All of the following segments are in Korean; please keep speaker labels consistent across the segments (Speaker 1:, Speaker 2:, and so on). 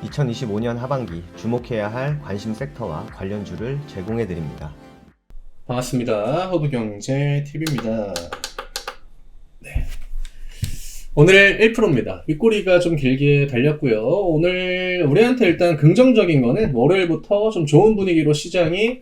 Speaker 1: 2025년 하반기 주목해야 할 관심 섹터와 관련주를 제공해 드립니다.
Speaker 2: 반갑습니다. 허브경제TV입니다. 네. 오늘 1%입니다. 윗꼬리가 좀 길게 달렸고요. 오늘 우리한테 일단 긍정적인 거는 월요일부터 좀 좋은 분위기로 시장이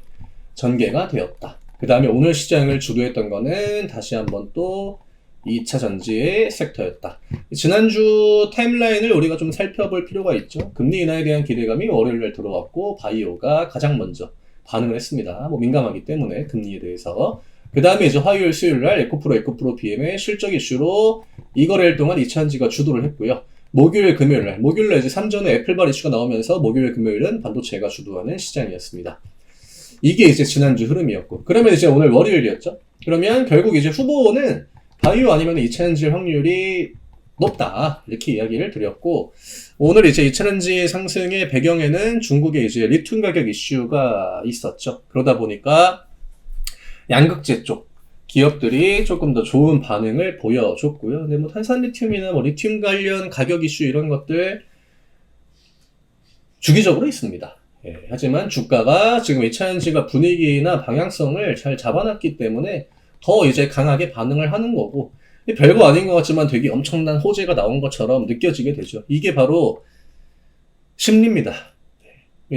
Speaker 2: 전개가 되었다. 그 다음에 오늘 시장을 주도했던 거는 다시 한번 또 2차 전지의 섹터였다. 지난주 타임라인을 우리가 좀 살펴볼 필요가 있죠. 금리 인하에 대한 기대감이 월요일날 들어왔고 바이오가 가장 먼저 반응을 했습니다. 민감하기 때문에 금리에 대해서. 그 다음에 이제 화요일, 수요일날 에코프로 BM의 실적 이슈로 이거래일 동안 2차전지가 주도를 했고요. 목요일, 목요일날 이제 3전에 애플발 이슈가 나오면서 목요일, 금요일은 반도체가 주도하는 시장이었습니다. 이게 이제 지난주 흐름이었고. 그러면 이제 오늘 월요일이었죠. 그러면 결국 이제 후보는 바이오 아니면 2차전지 확률이 높다. 이렇게 이야기를 드렸고, 오늘 이제 2차전지 상승의 배경에는 중국의 이제 리튬 가격 이슈가 있었죠. 그러다 보니까 양극재 쪽 기업들이 조금 더 좋은 반응을 보여줬고요. 근데 탄산 리튬이나 리튬 관련 가격 이슈 이런 것들 주기적으로 있습니다. 예, 하지만 주가가 지금 2차전지가 분위기나 방향성을 잘 잡아놨기 때문에 더 이제 강하게 반응을 하는 거고, 별거 아닌 것 같지만 되게 엄청난 호재가 나온 것처럼 느껴지게 되죠. 이게 바로 심리입니다.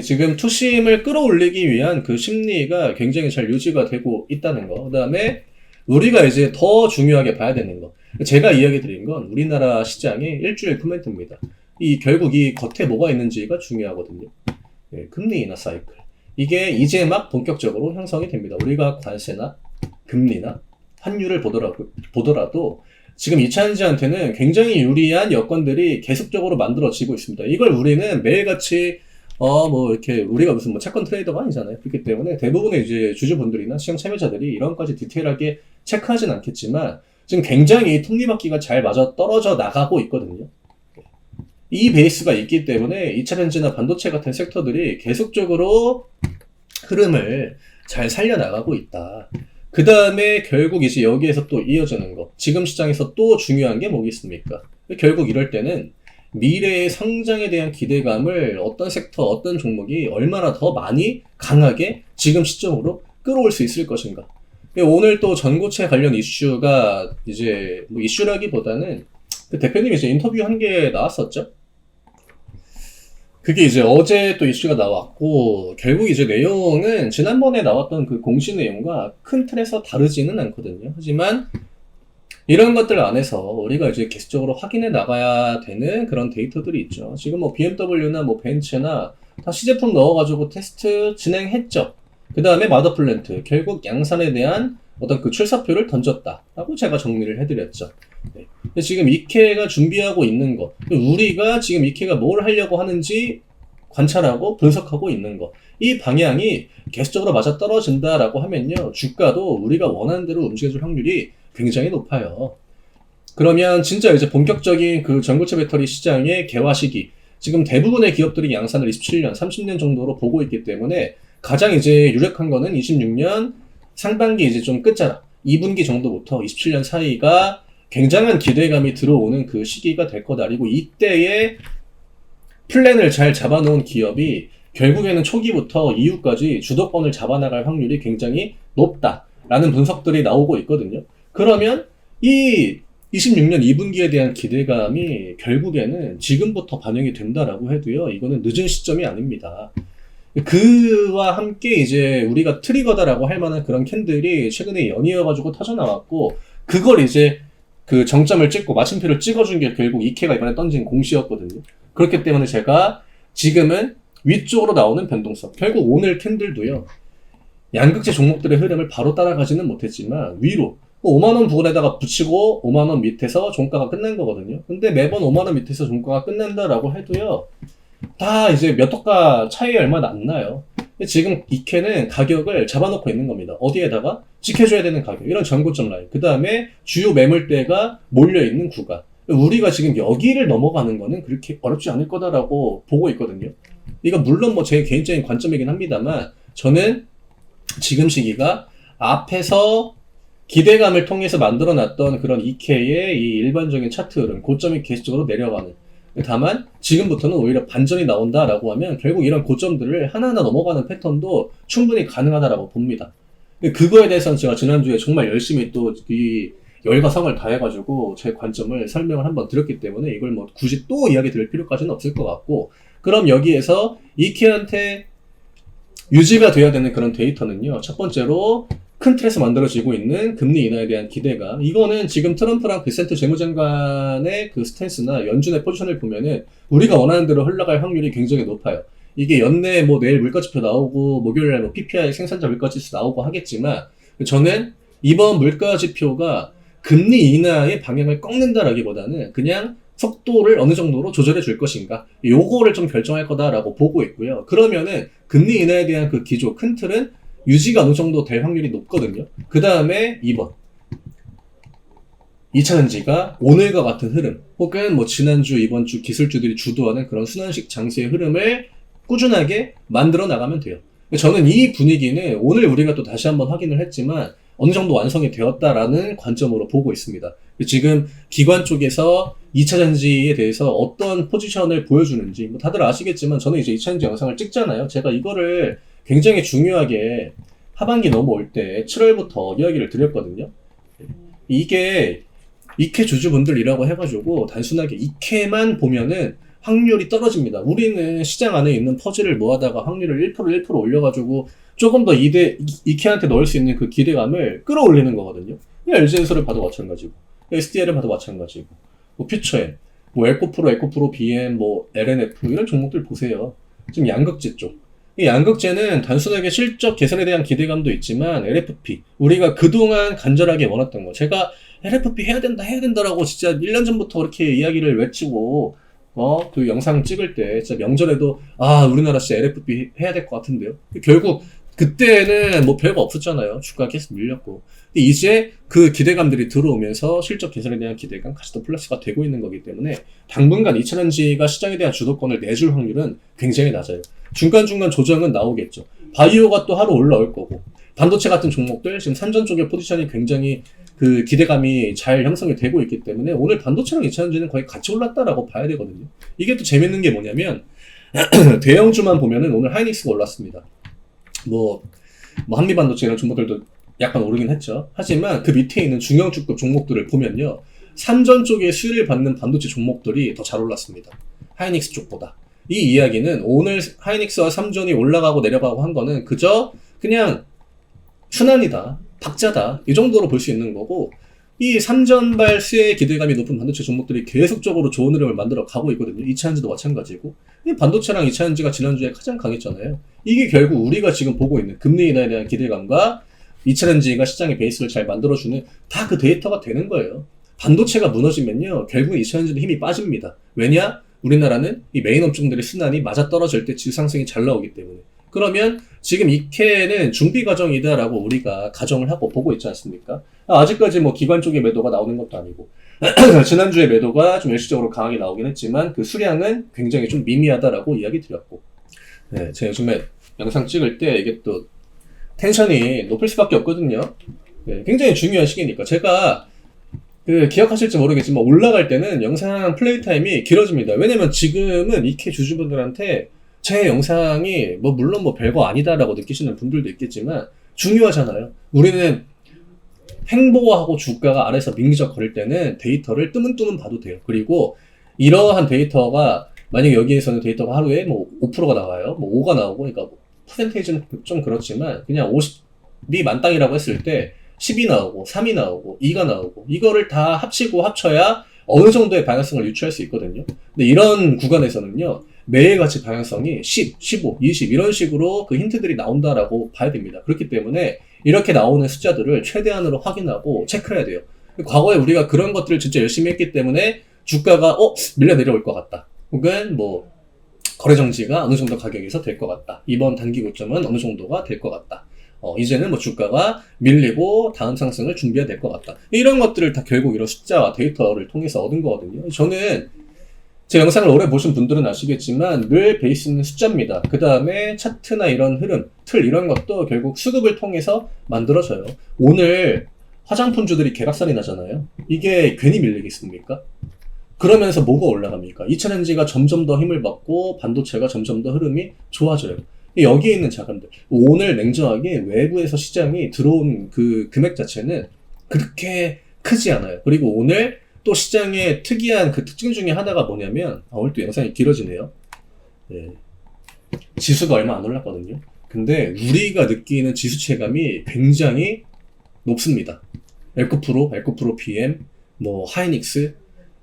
Speaker 2: 지금 투심을 끌어올리기 위한 그 심리가 굉장히 잘 유지가 되고 있다는 거. 그 다음에 우리가 이제 더 중요하게 봐야 되는 거. 제가 이야기 드린 건 우리나라 시장의 일주일 코멘트입니다. 결국 이 겉에 뭐가 있는지가 중요하거든요. 금리 인하 사이클. 이게 이제 막 본격적으로 형성이 됩니다. 우리가 관세나 금리나 환율을 보더라도 지금 2차전지한테는 굉장히 유리한 여건들이 계속적으로 만들어지고 있습니다. 이걸 우리는 매일같이 이렇게 우리가 무슨 채권 트레이더가 아니잖아요. 그렇기 때문에 대부분의 이제 주주분들이나 시장 참여자들이 이런 것까지 디테일하게 체크하진 않겠지만 지금 굉장히 톱니바퀴가 잘 맞아 떨어져 나가고 있거든요. 이 베이스가 있기 때문에 2차전지나 반도체 같은 섹터들이 계속적으로 흐름을 잘 살려나가고 있다. 그 다음에 결국 이제 여기에서 또 이어지는 거. 지금 시장에서 또 중요한 게 뭐겠습니까? 결국 이럴 때는 미래의 성장에 대한 기대감을 어떤 섹터, 어떤 종목이 얼마나 더 많이 강하게 지금 시점으로 끌어올 수 있을 것인가. 오늘 또 전고체 관련 이슈가 이제 이슈라기보다는 그 대표님이 이제 인터뷰 한 게 나왔었죠? 그게 이제 어제 또 이슈가 나왔고, 결국 이제 내용은 지난번에 나왔던 그 공시 내용과 큰 틀에서 다르지는 않거든요. 하지만 이런 것들 안에서 우리가 이제 계속적으로 확인해 나가야 되는 그런 데이터들이 있죠. 지금 BMW나 벤츠나 다 시제품 넣어가지고 테스트 진행했죠. 그 다음에 마더플랜트, 결국 양산에 대한 어떤 그 출사표를 던졌다라고 제가 정리를 해드렸죠. 네. 근데 지금 이케가 준비하고 있는 것, 우리가 지금 이케가 뭘 하려고 하는지 관찰하고 분석하고 있는 것, 이 방향이 계속적으로 맞아 떨어진다라고 하면요, 주가도 우리가 원하는 대로 움직여줄 확률이 굉장히 높아요. 그러면 진짜 이제 본격적인 그 전고체 배터리 시장의 개화 시기, 지금 대부분의 기업들이 양산을 27년, 30년 정도로 보고 있기 때문에 가장 이제 유력한 거는 26년 상반기 이제 좀 끝자락, 2분기 정도부터 27년 사이가 굉장한 기대감이 들어오는 그 시기가 될 거다. 그리고 이때에 플랜을 잘 잡아놓은 기업이 결국에는 초기부터 이후까지 주도권을 잡아나갈 확률이 굉장히 높다라는 분석들이 나오고 있거든요. 그러면 이 26년 2분기에 대한 기대감이 결국에는 지금부터 반영이 된다라고 해도요, 이거는 늦은 시점이 아닙니다. 그와 함께 이제 우리가 트리거다라고 할 만한 그런 캔들이 최근에 연이어가지고 터져나왔고, 그걸 이제 그 정점을 찍고 마침표를 찍어준 게 결국 이케가 이번에 던진 공시였거든요. 그렇기 때문에 제가 지금은 위쪽으로 나오는 변동성, 결국 오늘 캔들도요, 양극재 종목들의 흐름을 바로 따라가지는 못했지만 위로 5만원 부근에다가 붙이고 5만원 밑에서 종가가 끝난 거거든요. 근데 매번 5만원 밑에서 종가가 끝난다라고 해도요, 다 이제 몇 호가 차이 얼마 안 나요. 지금 이케는 가격을 잡아놓고 있는 겁니다. 어디에다가? 지켜줘야 되는 가격, 이런 전고점 라인, 그 다음에 주요 매물대가 몰려있는 구간, 우리가 지금 여기를 넘어가는 거는 그렇게 어렵지 않을 거다라고 보고 있거든요. 이거 물론 제 개인적인 관점이긴 합니다만, 저는 지금 시기가 앞에서 기대감을 통해서 만들어놨던 그런 이케의 이 일반적인 차트 흐름, 고점이 계속적으로 내려가는, 다만 지금부터는 오히려 반전이 나온다라고 하면 결국 이런 고점들을 하나하나 넘어가는 패턴도 충분히 가능하다라고 봅니다. 그거에 대해서는 제가 지난주에 정말 열심히 또 이 열과 성을 다해가지고 제 관점을 설명을 한번 드렸기 때문에 이걸 뭐 굳이 또 이야기 드릴 필요까지는 없을 것 같고, 그럼 여기에서 이케한테 유지가 돼야 되는 그런 데이터는요, 첫 번째로 큰 틀에서 만들어지고 있는 금리 인하에 대한 기대감. 이거는 지금 트럼프랑 베센트 재무장관의 그 스탠스나 연준의 포지션을 보면은 우리가 원하는 대로 흘러갈 확률이 굉장히 높아요. 이게 연내 뭐 내일 물가지표 나오고 목요일날 뭐 PPI 생산자 물가지수 나오고 하겠지만, 저는 이번 물가지표가 금리 인하의 방향을 꺾는다라기보다는 그냥 속도를 어느 정도로 조절해 줄 것인가, 요거를 좀 결정할 거다라고 보고 있고요. 그러면은 금리 인하에 대한 그 기조 큰 틀은 유지가 어느 정도 될 확률이 높거든요. 그 다음에 2번 2차전지가 오늘과 같은 흐름, 혹은 뭐 지난주 이번주 기술주들이 주도하는 그런 순환식 장세의 흐름을 꾸준하게 만들어 나가면 돼요. 저는 이 분위기는 오늘 우리가 또 다시 한번 확인을 했지만 어느 정도 완성이 되었다라는 관점으로 보고 있습니다. 지금 기관 쪽에서 2차전지에 대해서 어떤 포지션을 보여주는지 뭐 다들 아시겠지만, 저는 이제 2차전지 영상을 찍잖아요. 제가 이거를 굉장히 중요하게 하반기 넘어올 때 7월부터 이야기를 드렸거든요. 이게 이케 주주분들이라고 해가지고 단순하게 이케만 보면은 확률이 떨어집니다. 우리는 시장 안에 있는 퍼즐을 모아다가 확률을 1% 올려가지고 조금 더 이케한테 넣을 수 있는 그 기대감을 끌어올리는 거거든요. LG엔솔을 봐도 마찬가지고, SDL을 봐도 마찬가지고, 뭐 퓨처엠, 뭐 에코프로, BM, 뭐 LNF 이런 종목들 보세요. 지금 양극재 쪽. 이 양극재는 단순하게 실적 개선에 대한 기대감도 있지만 LFP, 우리가 그동안 간절하게 원했던 거, 제가 LFP 해야 된다라고 진짜 1년 전부터 그렇게 이야기를 외치고 그 영상 찍을 때 진짜 명절에도 우리나라 진짜 LFP 해야 될 것 같은데요. 결국 그때는 뭐 별거 없었잖아요. 주가 계속 밀렸고. 근데 이제 그 기대감들이 들어오면서 실적 개선에 대한 기대감 같이 또 플러스가 되고 있는 거기 때문에 당분간 2차전지가 시장에 대한 주도권을 내줄 확률은 굉장히 낮아요. 중간중간 조정은 나오겠죠. 바이오가 또 하루 올라올 거고, 반도체 같은 종목들 지금 산전 쪽의 포지션이 굉장히 그 기대감이 잘 형성이 되고 있기 때문에 오늘 반도체랑 2차전지는 거의 같이 올랐다라고 봐야 되거든요. 이게 또 재밌는 게 뭐냐면 대형주만 보면은 오늘 하이닉스가 올랐습니다. 뭐 한미반도체 이런 종목들도 약간 오르긴 했죠. 하지만 그 밑에 있는 중형주급 종목들을 보면요, 삼전 쪽에 수혜를 받는 반도체 종목들이 더 잘 올랐습니다. 하이닉스 쪽보다. 이 이야기는 오늘 하이닉스와 삼전이 올라가고 내려가고 한 거는 그저 그냥 순환이다, 박자다, 이 정도로 볼 수 있는 거고, 이 삼전발 수혜의 기대감이 높은 반도체 종목들이 계속적으로 좋은 흐름을 만들어 가고 있거든요. 2차전지도 마찬가지고. 반도체랑 2차전지가 지난주에 가장 강했잖아요. 이게 결국 우리가 지금 보고 있는 금리 인하에 대한 기대감과 2차전지가 시장의 베이스를 잘 만들어주는 다 그 데이터가 되는 거예요. 반도체가 무너지면요, 결국 2차전지도 힘이 빠집니다. 왜냐? 우리나라는 이 메인 업종들의 순환이 맞아떨어질 때 지수상승이 잘 나오기 때문에. 그러면 지금 이케는 준비 과정이다라고 우리가 가정을 하고 보고 있지 않습니까? 아직까지 뭐 기관 쪽의 매도가 나오는 것도 아니고 지난주에 매도가 좀 일시적으로 강하게 나오긴 했지만 그 수량은 굉장히 좀 미미하다라고 이야기 드렸고, 네, 제가 요즘에 영상 찍을 때 이게 또 텐션이 높을 수밖에 없거든요. 네, 굉장히 중요한 시기니까. 제가 기억하실지 모르겠지만 올라갈 때는 영상 플레이 타임이 길어집니다. 왜냐면 지금은 이케 주주분들한테 제 영상이 물론 별거 아니다라고 느끼시는 분들도 있겠지만 중요하잖아요. 우리는 횡보하고 주가가 아래서 민기적 거릴 때는 데이터를 뜨문뜨문 봐도 돼요. 그리고 이러한 데이터가 만약에 여기에서는 데이터가 하루에 5%가 나와요. 5가 나오고, 그러니까 퍼센테이지는 좀 그렇지만 그냥 50이 만땅이라고 했을 때 10이 나오고 3이 나오고 2가 나오고, 이거를 다 합치고 합쳐야 어느 정도의 방향성을 유추할 수 있거든요. 근데 이런 구간에서는요, 매일같이 방향성이 10, 15, 20 이런 식으로 그 힌트들이 나온다라고 봐야 됩니다. 그렇기 때문에 이렇게 나오는 숫자들을 최대한으로 확인하고 체크해야 돼요. 과거에 우리가 그런 것들을 진짜 열심히 했기 때문에 주가가 밀려 내려올 것 같다, 혹은 거래 정지가 어느 정도 가격에서 될 것 같다, 이번 단기 고점은 어느 정도가 될 것 같다, 이제는 주가가 밀리고 다음 상승을 준비해야 될 것 같다, 이런 것들을 다 결국 이런 숫자와 데이터를 통해서 얻은 거거든요. 저는 제 영상을 오래 보신 분들은 아시겠지만 늘 베이스는 숫자입니다. 그 다음에 차트나 이런 흐름, 틀 이런 것도 결국 수급을 통해서 만들어져요. 오늘 화장품주들이 개박살이 나잖아요. 이게 괜히 밀리겠습니까? 그러면서 뭐가 올라갑니까? 2차전지가 점점 더 힘을 받고 반도체가 점점 더 흐름이 좋아져요. 여기에 있는 자금들. 오늘 냉정하게 외부에서 시장이 들어온 그 금액 자체는 그렇게 크지 않아요. 그리고 오늘 또 시장의 특이한 그 특징 중에 하나가 뭐냐면, 오늘 또 영상이 길어지네요. 네. 지수가 얼마 안 올랐거든요. 근데 우리가 느끼는 지수 체감이 굉장히 높습니다. 에코프로 PM, 뭐 하이닉스,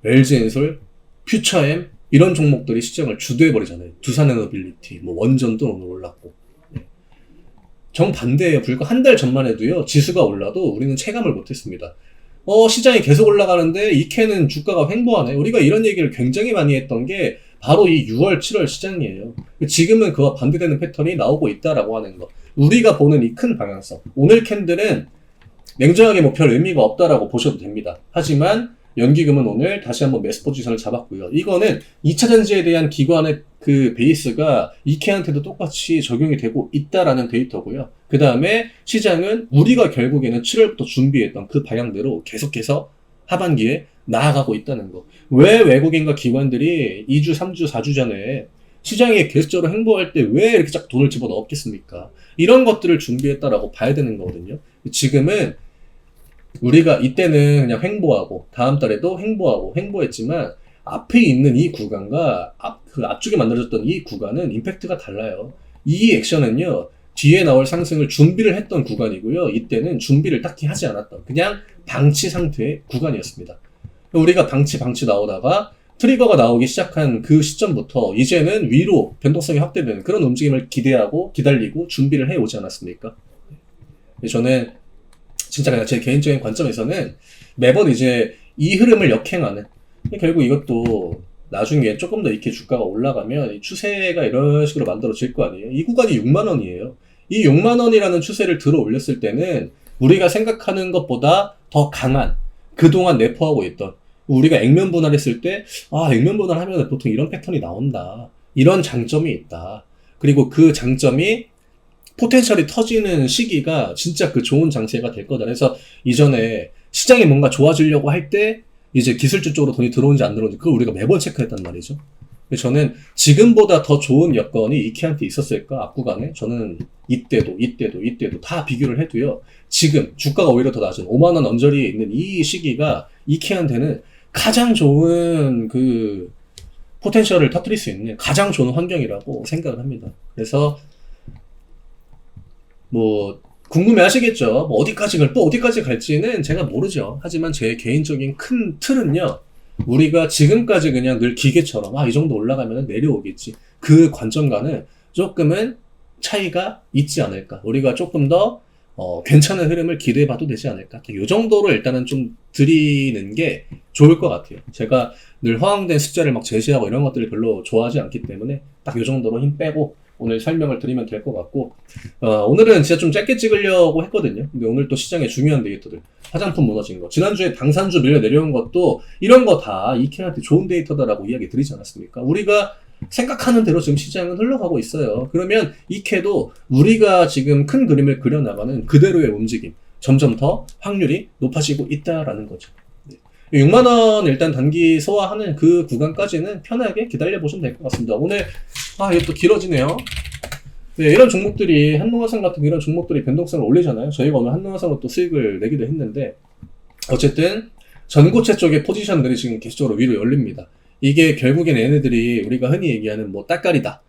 Speaker 2: LG엔솔, 퓨처엠 이런 종목들이 시장을 주도해버리잖아요. 두산에너빌리티, 뭐 원전도 오늘 올랐고. 네. 정반대예요. 불과 한 달 전만 해도요. 지수가 올라도 우리는 체감을 못했습니다. 시장이 계속 올라가는데 이케는 주가가 횡보하네. 우리가 이런 얘기를 굉장히 많이 했던 게 바로 이 6월, 7월 시장이에요. 지금은 그와 반대되는 패턴이 나오고 있다라고 하는 거. 우리가 보는 이 큰 방향성. 오늘 캔들은 냉정하게 뭐 별 의미가 없다라고 보셔도 됩니다. 하지만 연기금은 오늘 다시 한번 매수 포지션을 잡았고요. 이거는 2차전지에 대한 기관의 그 베이스가 이케한테도 똑같이 적용이 되고 있다라는 데이터고요. 그 다음에 시장은 우리가 결국에는 7월부터 준비했던 그 방향대로 계속해서 하반기에 나아가고 있다는 거. 왜 외국인과 기관들이 2주, 3주, 4주 전에 시장이 계속적으로 행보할 때 왜 이렇게 쫙 돈을 집어넣었겠습니까? 이런 것들을 준비했다라고 봐야 되는 거거든요. 지금은 우리가 이때는 그냥 횡보하고 다음 달에도 횡보했지만 앞에 있는 이 구간과 그 앞쪽에 만들어졌던 이 구간은 임팩트가 달라요. 이 액션은요, 뒤에 나올 상승을 준비를 했던 구간이고요. 이때는 준비를 딱히 하지 않았던 그냥 방치 상태의 구간이었습니다. 우리가 방치 방치나오다가 트리거가 나오기 시작한 그 시점부터 이제는 위로 변동성이 확대되는 그런 움직임을 기대하고 기다리고 준비를 해오지 않았습니까? 저는 진짜 그냥 제 개인적인 관점에서는 매번 이제 이 흐름을 역행하는, 결국 이것도 나중에 조금 더 이렇게 주가가 올라가면 이 추세가 이런 식으로 만들어질 거 아니에요. 이 구간이 6만 원이에요. 이 6만 원이라는 추세를 들어 올렸을 때는 우리가 생각하는 것보다 더 강한, 그동안 내포하고 있던, 우리가 액면 분할했을 때 액면 분할하면 보통 이런 패턴이 나온다, 이런 장점이 있다. 그리고 그 장점이 포텐셜이 터지는 시기가 진짜 그 좋은 장세가 될 거다. 그래서 이전에 시장이 뭔가 좋아지려고 할 때 이제 기술주 쪽으로 돈이 들어오는지 안 들어오는지 그걸 우리가 매번 체크했단 말이죠. 저는 지금보다 더 좋은 여건이 이케한테 있었을까? 앞구간에 저는 이때도 다 비교를 해도요. 지금 주가가 오히려 더 낮은 5만 원 언저리에 있는 이 시기가 이케한테는 가장 좋은 그 포텐셜을 터뜨릴 수 있는 가장 좋은 환경이라고 생각을 합니다. 그래서 뭐 궁금해 하시겠죠. 뭐 어디까지 갈지는 제가 모르죠. 하지만 제 개인적인 큰 틀은요, 우리가 지금까지 그냥 늘 기계처럼 이 정도 올라가면 내려오겠지, 그 관점과는 조금은 차이가 있지 않을까. 우리가 조금 더 괜찮은 흐름을 기대해봐도 되지 않을까. 이 정도로 일단은 좀 드리는 게 좋을 것 같아요. 제가 늘 허황된 숫자를 막 제시하고 이런 것들을 별로 좋아하지 않기 때문에 딱 이 정도로 힘 빼고 오늘 설명을 드리면 될 것 같고, 오늘은 진짜 좀 짧게 찍으려고 했거든요. 근데 오늘 또 시장의 중요한 데이터들, 화장품 무너진 거, 지난주에 당산주 밀려 내려온 것도 이런 거 다 이케한테 좋은 데이터다라고 이야기 드리지 않았습니까? 우리가 생각하는 대로 지금 시장은 흘러가고 있어요. 그러면 이케도 우리가 지금 큰 그림을 그려나가는 그대로의 움직임, 점점 더 확률이 높아지고 있다라는 거죠. 6만 원 일단 단기 소화하는 그 구간까지는 편하게 기다려보시면 될 것 같습니다. 오늘 이게 또 길어지네요. 네, 이런 종목들이, 한농화산 같은 이런 종목들이 변동성을 올리잖아요. 저희가 오늘 한농화산으로 또 수익을 내기도 했는데, 어쨌든 전고체 쪽의 포지션들이 지금 계속적으로 위로 열립니다. 이게 결국엔 얘네들이 우리가 흔히 얘기하는 뭐 따까리다,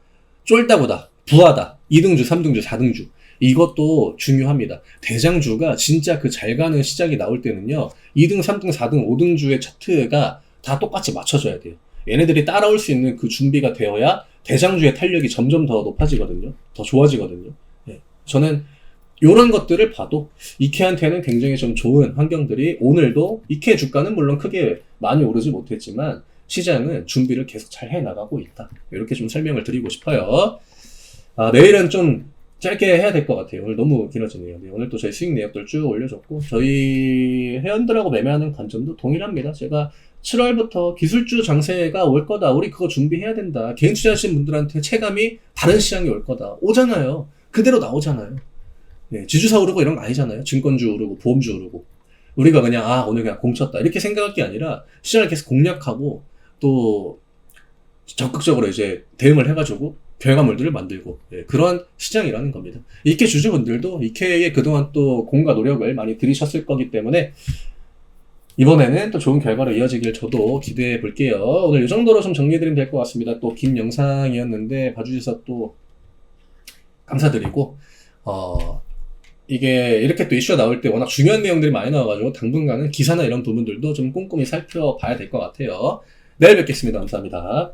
Speaker 2: 쫄다구다, 부하다, 2등주, 3등주, 4등주, 이것도 중요합니다. 대장주가 진짜 그 잘 가는 시장이 나올 때는요, 2등, 3등, 4등, 5등주의 차트가 다 똑같이 맞춰져야 돼요. 얘네들이 따라올 수 있는 그 준비가 되어야 대장주의 탄력이 점점 더 높아지거든요. 더 좋아지거든요. 네. 저는 이런 것들을 봐도 이케한테는 굉장히 좀 좋은 환경들이, 오늘도 이케 주가는 물론 크게 많이 오르지 못했지만 시장은 준비를 계속 잘 해나가고 있다. 이렇게 좀 설명을 드리고 싶어요. 내일은 좀 짧게 해야 될 것 같아요. 오늘 너무 길어지네요. 네, 오늘 또 저희 수익 내역들 쭉 올려줬고, 저희 회원들하고 매매하는 관점도 동일합니다. 제가 7월부터 기술주 장세가 올 거다, 우리 그거 준비해야 된다, 개인 투자하시는 분들한테 체감이 다른 시장이 올 거다, 오잖아요. 그대로 나오잖아요. 네, 지주사 오르고 이런 거 아니잖아요. 증권주 오르고 보험주 오르고. 우리가 그냥 오늘 그냥 공쳤다 이렇게 생각할 게 아니라 시장을 계속 공략하고 또 적극적으로 이제 대응을 해가지고 결과물들을 만들고 그런 시장이라는 겁니다. 이케 주주분들도 이케에 그동안 또 공과 노력을 많이 들이셨을 거기 때문에 이번에는 또 좋은 결과로 이어지길 저도 기대해 볼게요. 오늘 이 정도로 좀 정리해드리면 될 것 같습니다. 또 긴 영상이었는데 봐주셔서 또 감사드리고 이게 이렇게 또 이슈가 나올 때 워낙 중요한 내용들이 많이 나와가지고 당분간은 기사나 이런 부분들도 좀 꼼꼼히 살펴봐야 될 것 같아요. 내일 뵙겠습니다. 감사합니다.